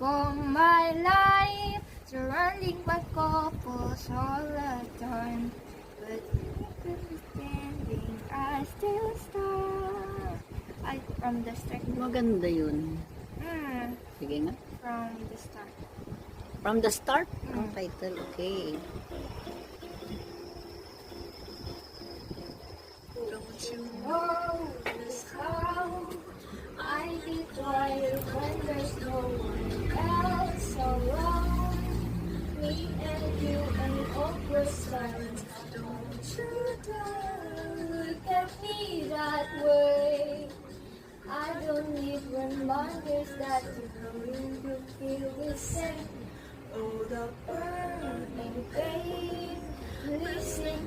of my life, surrounding by couples all the time. But standing, I still stop. From the start. Maganda yun. Sige nga. From the start. From the start? Ang title, okay. Don't you know just how I get tired when there's no one else around? Me and you and awkward silence. Don't you dare look at me that way. I don't need reminders that you're going to feel the same. Oh, the burning pain. Listen.